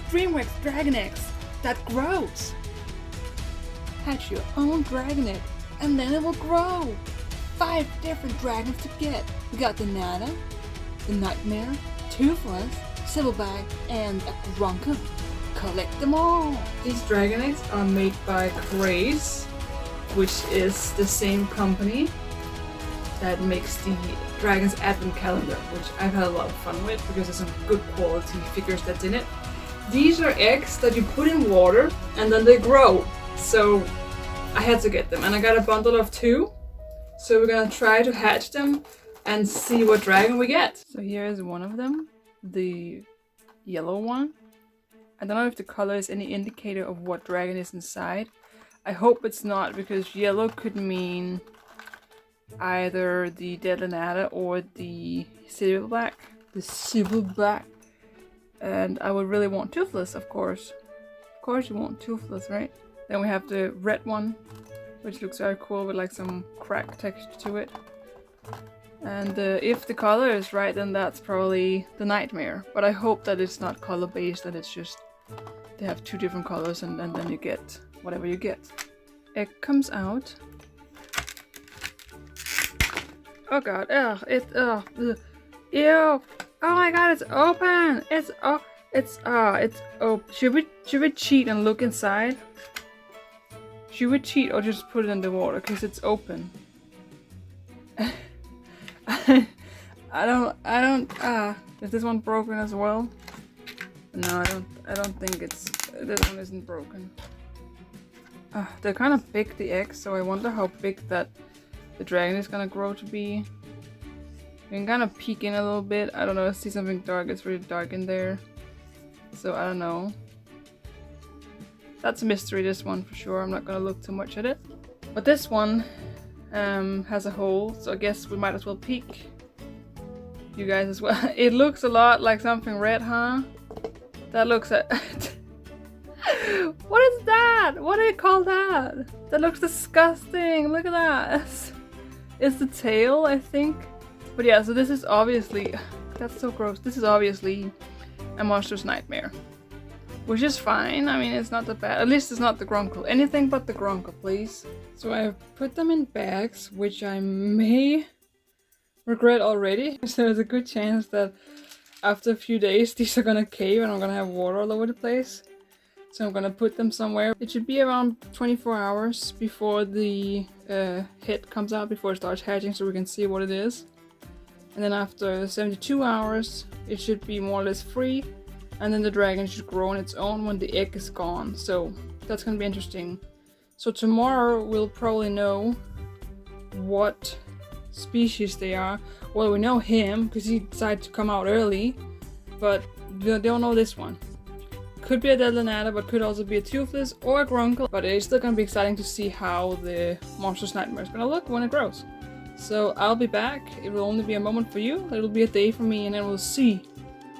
Dreamworks dragon eggs that grows. Hatch your own dragon egg and then it will grow. 5 different dragons to get. We got the Nana, the Nightmare, Toothless, Silverback, and a Grunker. Collect them all. These dragon eggs are made by Craze, which is the same company that makes the Dragon's Advent Calendar, which I've had a lot of fun with because there's some good quality figures that's in it. These are eggs that you put in water and then they grow. So I had to get them and I got a bundle of 2. So we're gonna try to hatch them and see what dragon we get. So here is one of them, the yellow one. I don't know if the color is any indicator of what dragon is inside. I hope it's not, because yellow could mean either the Deadly Nada or the Silverback. The Silverback. And I would really want Toothless, of course. Of course you want Toothless, right? Then we have the red one, which looks very cool with like some crack texture to it. And if the color is right, then that's probably the Nightmare. But I hope that it's not color based, that it's just they have 2 different colors and then you get whatever you get. Egg comes out. Oh god, ew. Oh my god, it's open! It's oh, should we cheat and look inside? Should we cheat or just put it in the water? Because it's open. I don't, is this one broken as well? No, I don't think this one isn't broken. They're kind of big, the eggs, so I wonder how big that the dragon is gonna grow to be. You can kind of peek in a little bit. I don't know, I see something dark, it's really dark in there. So I don't know. That's a mystery, this one for sure. I'm not gonna look too much at it. But this one has a hole, so I guess we might as well peek. You guys as well. It looks a lot like something red, huh? That looks at... What is that? What do you call that? That looks disgusting. Look at that. It's the tail, I think. But yeah, so this is obviously... That's so gross. This is obviously a monster's nightmare. Which is fine. I mean, it's not that bad. At least it's not the Grunkle. Anything but the Grunkle, please. So I've put them in bags, which I may regret already. So there's a good chance that after a few days, these are gonna cave and I'm gonna have water all over the place. So I'm gonna put them somewhere. It should be around 24 hours before the head comes out, before it starts hatching, so we can see what it is. And then after 72 hours, it should be more or less free. And then the dragon should grow on its own when the egg is gone. So that's gonna be interesting. So tomorrow we'll probably know what species they are. Well, we know him because he decided to come out early, but we don't know this one. Could be a Deadly Nada, but could also be a Toothless or a Grunkle. But it's still gonna be exciting to see how the Monster's Nightmare is gonna look when it grows. So I'll be back. It will only be a moment for you. It'll be a day for me, and then we'll see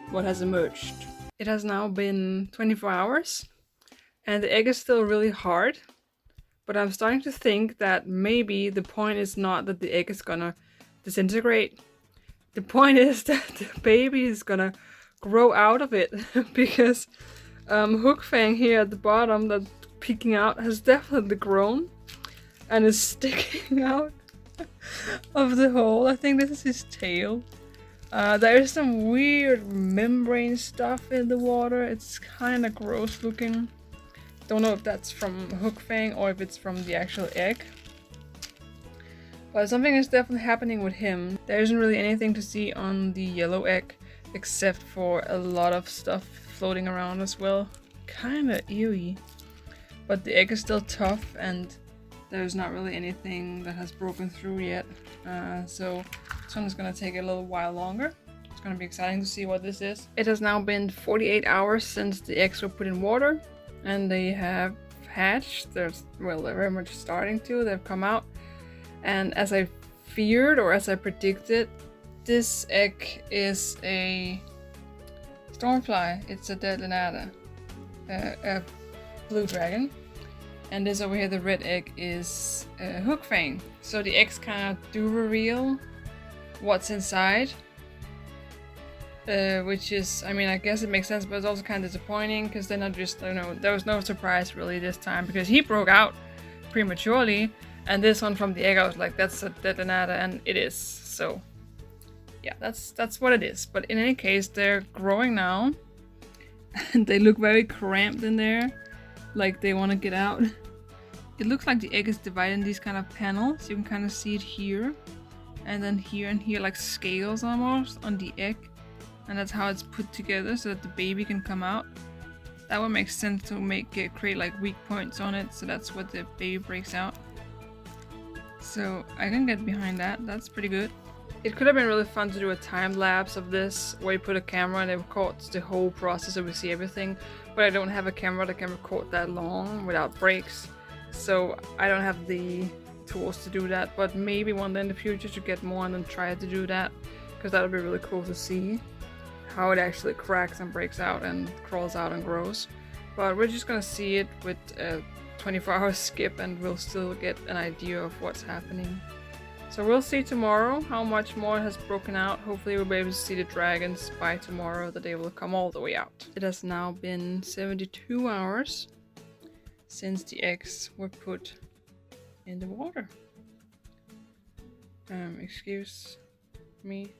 what has emerged. It has now been 24 hours, and the egg is still really hard. But I'm starting to think that maybe the point is not that the egg is gonna disintegrate. The point is that the baby is gonna grow out of it because Hook Fang here at the bottom that's peeking out has definitely grown and is sticking out of the hole. I think this is his tail. There is some weird membrane stuff in the water. It's kind of gross looking. Don't know if that's from Hook Fang or if it's from the actual egg. But something is definitely happening with him. There isn't really anything to see on the yellow egg except for a lot of stuff floating around as well. Kinda eerie. But the egg is still tough and there's not really anything that has broken through yet. So this one is gonna take a little while longer. It's gonna be exciting to see what this is. It has now been 48 hours since the eggs were put in water. And they have hatched. They're very much starting to. They've come out. And as I feared, or as I predicted, this egg is a Stormfly. It's a Deadly Nada. A blue dragon. And this over here, the red egg, is a Hook Fang. So the eggs kind of do reveal what's inside. which is, I mean, I guess it makes sense, but it's also kind of disappointing because they're not just, you know, there was no surprise really this time because he broke out prematurely, and this one from the egg, I was like, that's a detonata, and it is. So yeah, that's what it is. But in any case, they're growing now, and they look very cramped in there, like they want to get out. It looks like the egg is divided in these kind of panels. You can kind of see it here, and then here and here, like scales almost on the egg. And that's how it's put together so that the baby can come out. That would make sense to create like weak points on it, so that's what the baby breaks out. So I can get behind that. That's pretty good. It could have been really fun to do a time lapse of this, where you put a camera and it records the whole process so we see everything. But I don't have a camera that can record that long without breaks, so I don't have the tools to do that. But maybe one day in the future to get more and then try to do that, because that would be really cool to see how it actually cracks and breaks out and crawls out and grows. But we're just gonna see it with a 24-hour skip, and we'll still get an idea of what's happening. So we'll see tomorrow how much more has broken out. Hopefully we'll be able to see the dragons by tomorrow, that they will come all the way out. It has now been 72 hours since the eggs were put in the water. Excuse me.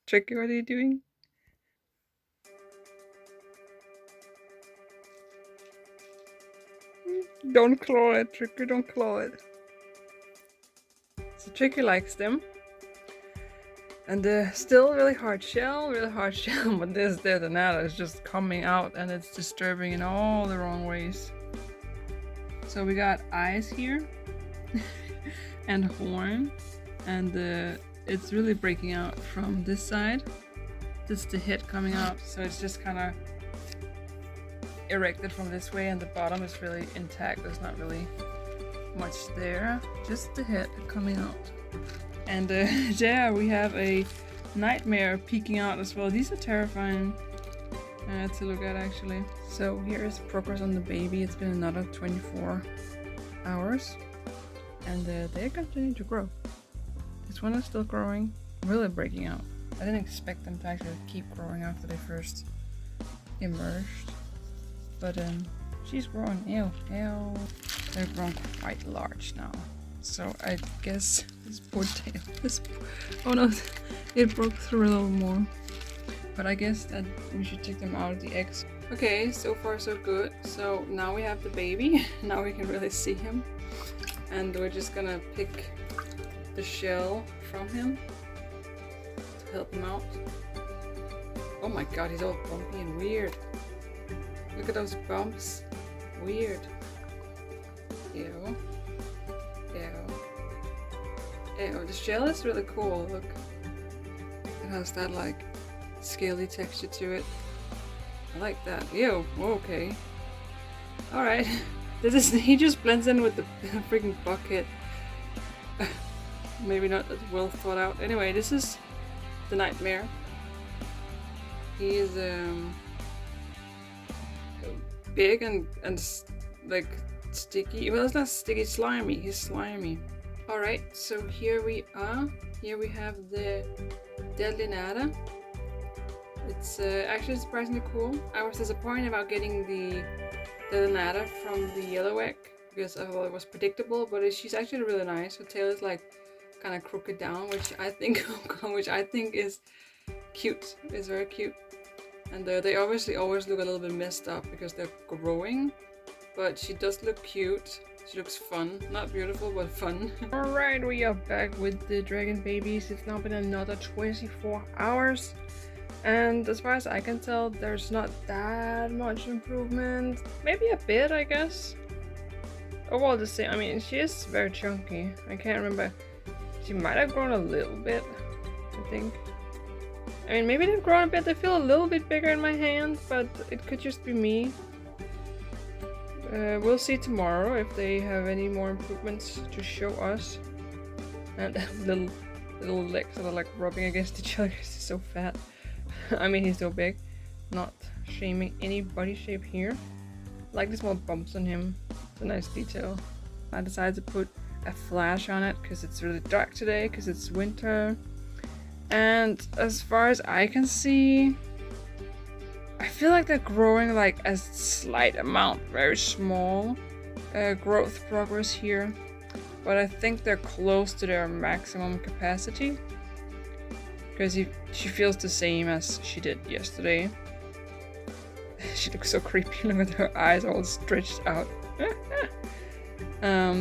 Tricky, what are you doing? Don't claw it, Tricky, don't claw it. So Tricky likes them. And they're still really hard shell, but this detonata is just coming out and it's disturbing in all the wrong ways. So we got eyes here and horn, and it's really breaking out from this side. This is the head coming out, so it's just kind of erected from this way, and the bottom is really intact. There's not really much there, just the head coming out. And there we have a nightmare peeking out as well. These are terrifying to look at, actually. So here is progress on the baby. It's been another 24 hours, and they continue to grow. This one is still growing, really breaking out. I didn't expect them to actually keep growing after they first emerged. But she's growing. Ew. They're grown quite large now. So I guess this poor tail. Oh no, it broke through a little more. But I guess that we should take them out of the eggs. Okay, so far so good. So now we have the baby. Now we can really see him. And we're just gonna pick the shell from him to help him out. Oh my god, he's all bumpy and weird. Look at those bumps. Weird. Ew. The shell is really cool. Look. It has that like scaly texture to it. I like that. Ew. Okay. Alright. He just blends in with the freaking bucket. Maybe not as well thought out. Anyway, this is the nightmare. He is big and like sticky. Well, it's not sticky, slimy. He's slimy. Alright, so here we are. Here we have the Deadly Nada. It's actually surprisingly cool. I was disappointed about getting the Deadly Nada from the yellow egg, because I thought it was predictable, but she's actually really nice. Her tail is like kind of crooked down, which I think is cute. It's very cute. And they obviously always look a little bit messed up because they're growing, but she does look cute. She looks fun. Not beautiful, but fun. Alright, we are back with the dragon babies. It's now been another 24 hours. And as far as I can tell, there's not that much improvement. Maybe a bit, I guess. Overall the same. I mean, she is very chunky. I can't remember. She might have grown a little bit, I think. I mean, maybe they've grown a bit. They feel a little bit bigger in my hand, but it could just be me. We'll see tomorrow if they have any more improvements to show us. And little legs that are like rubbing against each other because he's so fat. I mean, he's so big. Not shaming any body shape here. I like the small bumps on him. It's a nice detail. I decided to put a flash on it because it's really dark today because it's winter. And as far as I can see, I feel like they're growing like a slight amount, very small growth progress here. But I think they're close to their maximum capacity. Because she feels the same as she did yesterday. She looks so creepy, look at her eyes all stretched out.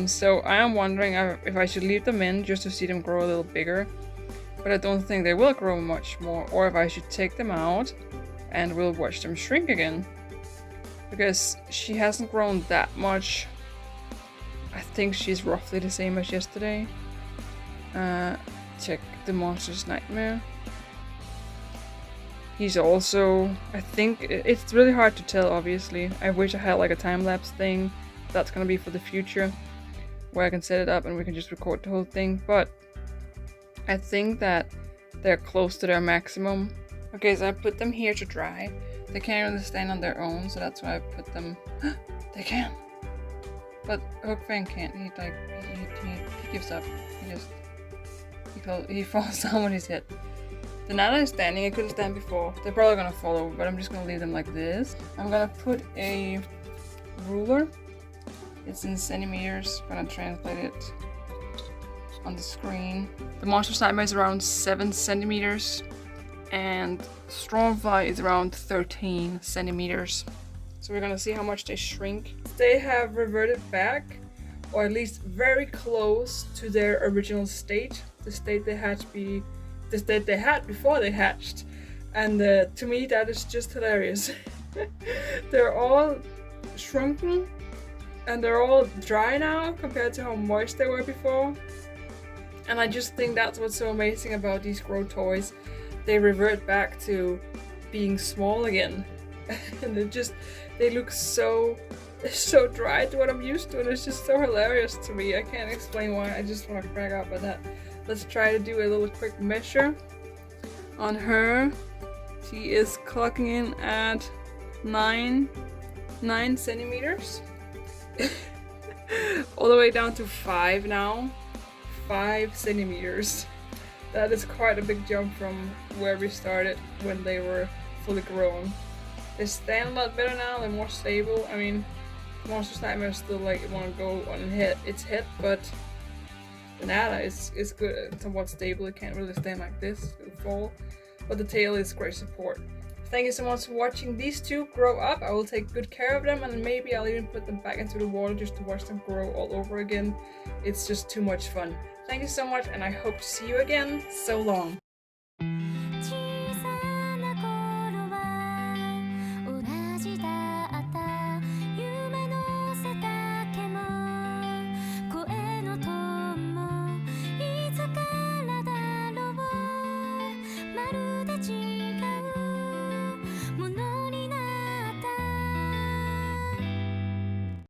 So I am wondering if I should leave them in just to see them grow a little bigger. But I don't think they will grow much more. Or if I should take them out and we'll watch them shrink again. Because she hasn't grown that much. I think she's roughly the same as yesterday. Check the Monster's Nightmare. He's also, I think, it's really hard to tell, obviously. I wish I had like a time-lapse thing. That's gonna be for the future, where I can set it up and we can just record the whole thing. But I think that they're close to their maximum. Okay, so I put them here to dry. They can't really stand on their own, so that's why I put them. They can. But Hookfang can't. He gives up. He falls down when he's hit. The Nana is standing. I couldn't stand before. They're probably gonna fall over, but I'm just gonna leave them like this. I'm gonna put a ruler. It's in centimeters. I'm gonna translate it on the screen. The Monster's Nightmare is around 7 centimeters, and Stormfly is around 13 centimeters. So we're gonna see how much they shrink. They have reverted back, or at least very close to their original state, the state they had before they hatched. And to me, that is just hilarious. They're all shrunken, and they're all dry now compared to how moist they were before. And I just think that's what's so amazing about these grow toys. They revert back to being small again. And they look so dry to what I'm used to, and it's just so hilarious to me. I can't explain why, I just want to crack up at that. Let's try to do a little quick measure on her. She is clocking in at 9 centimeters. All the way down to 5 now. 5 centimeters. That is quite a big jump from where we started when they were fully grown. They stand a lot better now, they're more stable. I mean, Monster's Nightmare is still like, want to go on and hit its hit, but the Nana is good, it's somewhat stable. It can't really stand like this, it'll fall. But the tail is great support. Thank you so much for watching these two grow up. I will take good care of them, and maybe I'll even put them back into the water just to watch them grow all over again. It's just too much fun. Thank you so much, and I hope to see you again. So long.